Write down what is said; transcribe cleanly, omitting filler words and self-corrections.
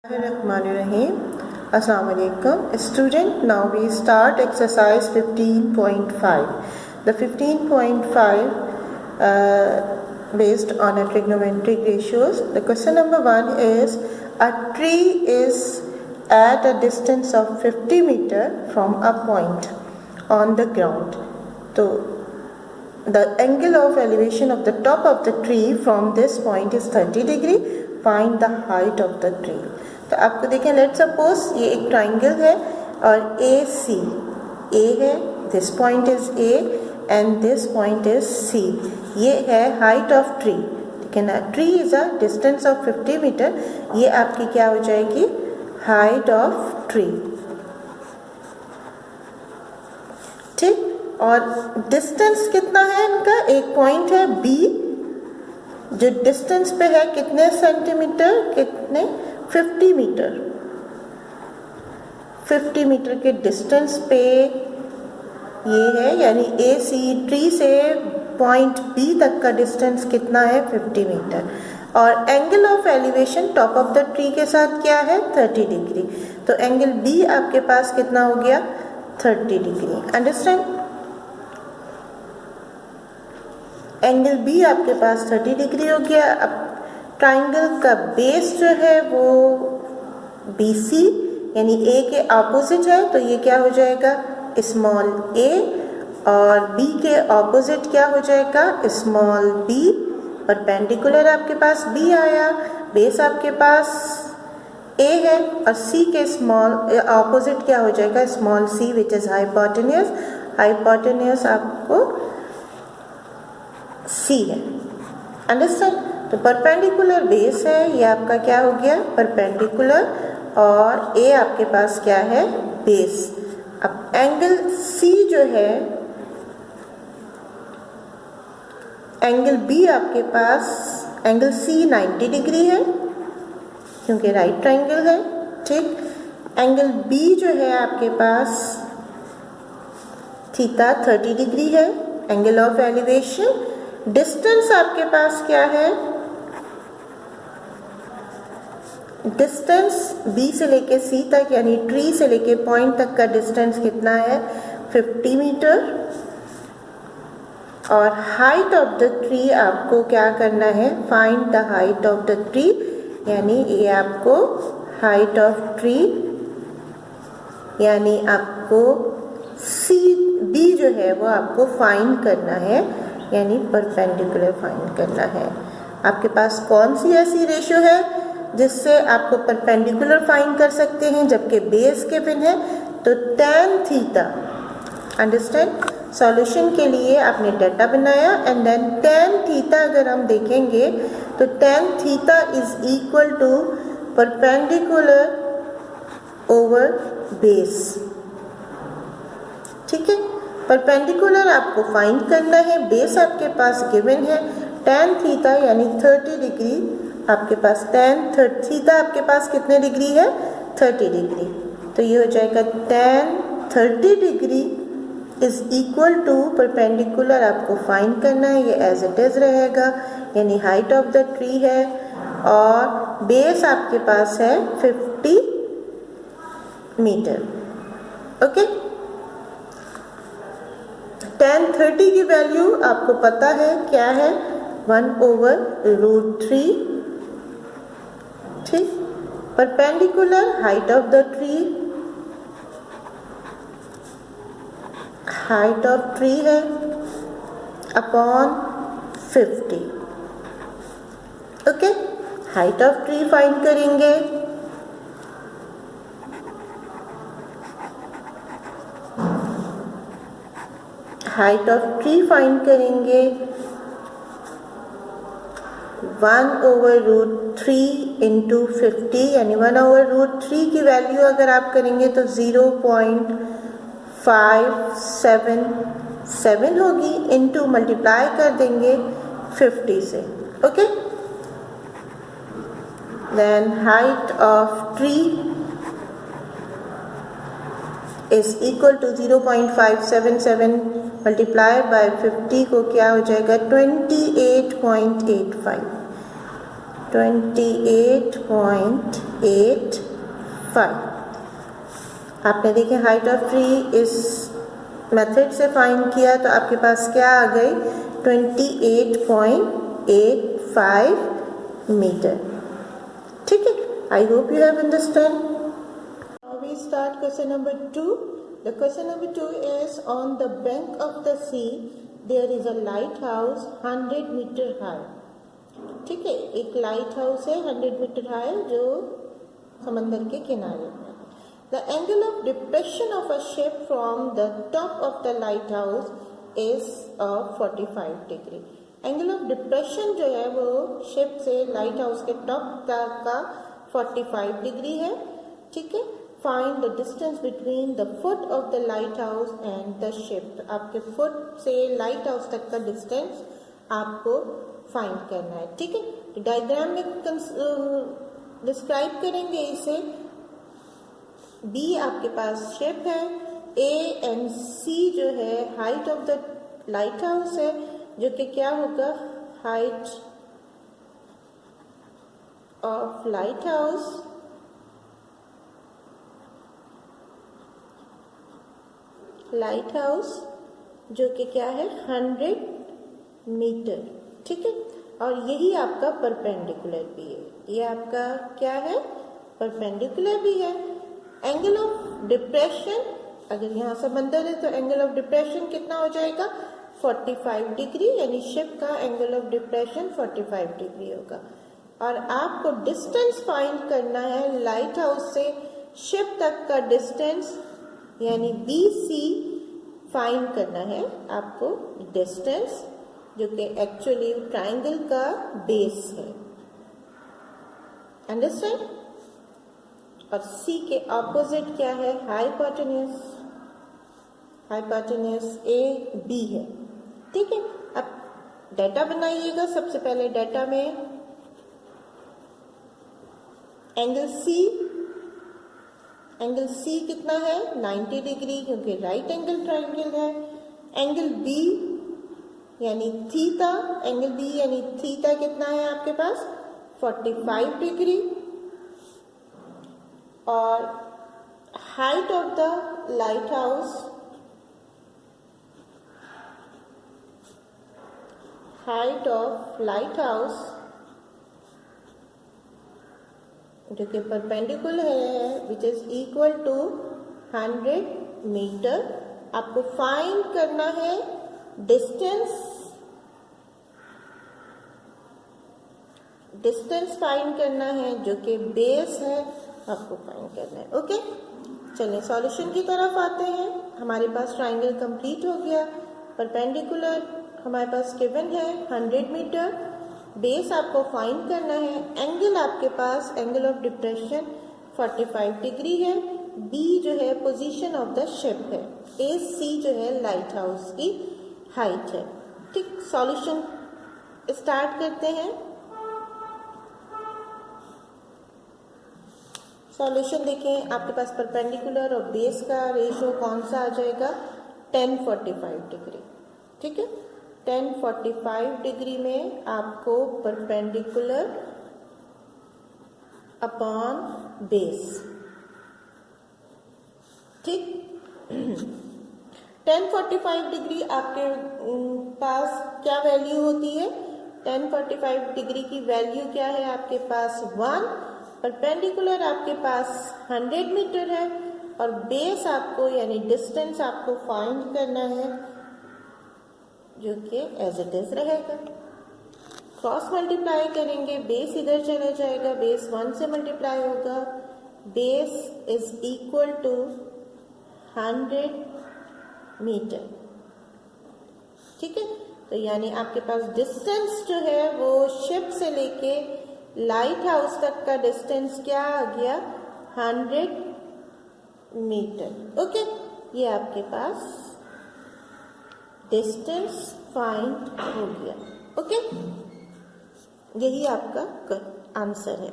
Bismillahirrahmanirrahim. Assalamu alaikum. Student, now we start exercise 15.5. The 15.5 based on a trigonometric ratios. The question number 1 is a tree is at a distance of 50 meter from a point on the ground. So the angle of elevation of the top of the tree from this point is 30 degree. Find the height of the tree. तो आपको देखें, let suppose ये एक triangle है और ए C, A है, this point is A and this point is C. ये है हाइट ऑफ ट्री, ठीक है ना. Tree is a distance of 50 metre. ये आपकी क्या हो जाएगी, हाइट ऑफ ट्री. ठीक. और डिस्टेंस कितना है इनका, एक पॉइंट है बी जो डिस्टेंस पे है कितने सेंटीमीटर, कितने 50 मीटर. 50 मीटर के डिस्टेंस पे ये है, यानी ए सी ट्री से पॉइंट बी तक का डिस्टेंस कितना है, 50 मीटर. और angle of elevation top of the tree के साथ क्या है, 30 डिग्री. तो एंगल बी आपके पास कितना हो गया, 30 डिग्री. अंडरस्टैंड. एंगल बी आपके पास 30 डिग्री हो गया. अब ट्राइंगल का बेस जो है वो बी सी यानी ए के ऑपोजिट है, तो ये क्या हो जाएगा, स्मॉल ए. और बी के ऑपोजिट क्या हो जाएगा, स्मॉल बी. परपेंडिकुलर आपके पास बी आया, बेस आपके पास ए है, और सी के स्मॉल ऑपोजिट क्या हो जाएगा, small C which is hypotenuse. Hypotenuse आपको सी है. अंडरस्टैंड. तो परपेंडिकुलर बेस है, ये आपका क्या हो गया, परपेंडिकुलर, और ए आपके पास क्या है, बेस. अब एंगल सी जो है, एंगल बी आपके पास, एंगल सी 90 डिग्री है क्योंकि राइट ट्राइंगल है. ठीक. एंगल बी जो है आपके पास थीटा 30 डिग्री है. Angle of elevation. डिस्टेंस आपके पास क्या है, डिस्टेंस बी से लेके सी तक यानी ट्री से लेके पॉइंट तक का डिस्टेंस कितना है, 50 मीटर. और हाइट ऑफ द ट्री आपको क्या करना है, find the height of the tree. यानी ये आपको हाइट ऑफ ट्री यानी आपको सी बी जो है वो आपको फाइंड करना है, यानी परपेंडिकुलर फाइंड करना है. आपके पास कौन सी ऐसी रेशियो है जिससे आपको परपेंडिकुलर फाइंड कर सकते हैं जबकि बेस गिवन है, तो tan थीटा. अंडरस्टैंड. सॉल्यूशन के लिए आपने डाटा बनाया एंड देन tan थीटा अगर हम देखेंगे तो tan theta is equal to perpendicular over base. ठीक है. परपेंडिकुलर आपको फाइंड करना है, बेस आपके पास गिवन है. tan थीटा यानी 30 डिग्री आपके पास, tan थीटा आपके पास कितने डिग्री है, 30 डिग्री. तो ये हो जाएगा tan 30 degree is equal to perpendicular आपको फाइंड करना है, ये एज इट इज रहेगा, यानी हाइट ऑफ द ट्री है और बेस आपके पास है 50 मीटर. ओके. tan 30 की वैल्यू आपको पता है क्या है, 1/√3. ठीक. Perpendicular height of the tree, height of tree है upon 50. Okay. Height of tree find करेंगे. हाइट ऑफ ट्री फाइंड करेंगे 1/√3 इंटू 50, यानी 1/√3 की वैल्यू अगर आप करेंगे तो 0.577 होगी, इंटू मल्टीप्लाई कर देंगे 50 से. Okay. Then height of tree is equal to 0.577 multiply by 50 को क्या हो जाएगा, 28.85. 28.85। आपने देखे हाइट ऑफ ट्री इस मेथड से फाइंड किया तो आपके पास क्या आ गई 28.85 मीटर। ठीक है, I hope you have understand. Now we start question number 2। The question number 2 is on the bank of the sea there is a light house 100 metre high. ठीक है, एक लाइट हाउस है 100 मीटर हाई जो समंदर के किनारे है। The angle of depression of a ship from the top of the lighthouse is of 45 degree. Angle of depression जो है वो शिप से लाइट हाउस के टॉप तक का 45 डिग्री है। ठीक है, find the distance between the foot of the light house and the ship. आपके फुट से लाइट हाउस तक का डिस्टेंस आपको फाइंड करना है। ठीक है, डायग्राम में डिस्क्राइब करेंगे इसे। बी आपके पास शिप है, ए एंड सी जो है height of the light house है, जो कि क्या होगा हाइट ऑफ लाइट हाउस जो कि क्या है 100 मीटर। ठीक है, और यही आपका परपेंडिकुलर भी है, ये आपका क्या है परपेंडिकुलर भी है। एंगल ऑफ डिप्रेशन, अगर यहाँ समंदर है तो एंगल ऑफ डिप्रेशन कितना हो जाएगा 45 डिग्री, यानी शिप का एंगल ऑफ डिप्रेशन 45 डिग्री होगा। और आपको डिस्टेंस फाइंड करना है लाइट हाउस से शिप तक का डिस्टेंस, यानी BC फाइंड करना है आपको डिस्टेंस, जो कि एक्चुअली ट्राइंगल का बेस है। अंडरस्टैंड। और C के ऑपोजिट क्या है हाइपोटेन्यूज AB है। ठीक है, अब डाटा बनाइएगा। सबसे पहले डाटा में एंगल C कितना है 90 डिग्री, क्योंकि राइट एंगल ट्राइंगल है। एंगल B यानी थीटा, एंगल B यानी थीटा कितना है आपके पास 45 डिग्री। और height of the light house जो कि परपेंडिकुलर है, which is equal to 100 metre. आपको फाइंड करना है डिस्टेंस फाइंड करना है, जो कि बेस है, आपको फाइंड करना है। ओके, चलिए सॉल्यूशन की तरफ आते हैं। हमारे पास ट्राइंगल कंप्लीट हो गया। परपेंडिकुलर हमारे पास गिवन है 100 मीटर। बेस आपको फाइंड करना है। एंगल आपके पास एंगल ऑफ डिप्रेशन 45 डिग्री है। बी जो है पोजीशन ऑफ द शिप है। AC जो है लाइट हाउस की हाइट है। ठीक, सॉल्यूशन स्टार्ट करते हैं। सॉल्यूशन देखें, आपके पास परपेंडिकुलर और बेस का रेशियो कौन सा आ जाएगा 1045 डिग्री। ठीक है, 1045 डिग्री में आपको परपेंडिकुलर अपॉन बेस। ठीक, 1045 डिग्री आपके पास क्या वैल्यू होती है 1045 डिग्री की वैल्यू क्या है आपके पास 1। परपेंडिकुलर आपके पास 100 मीटर है और बेस आपको यानी डिस्टेंस आपको फाइंड करना है, जो कि एज इट इज रहेगा। क्रॉस मल्टीप्लाई करेंगे, बेस इधर चला जाएगा, बेस 1 से मल्टीप्लाई होगा। Base is equal to 100 metre. ठीक है, तो यानी आपके पास डिस्टेंस जो है वो शिप से लेके लाइट हाउस तक का डिस्टेंस क्या आ गया 100 मीटर। ओके, ये आपके पास डिस्टेंस फाइंड हो गया। ओके, यही आपका आंसर है।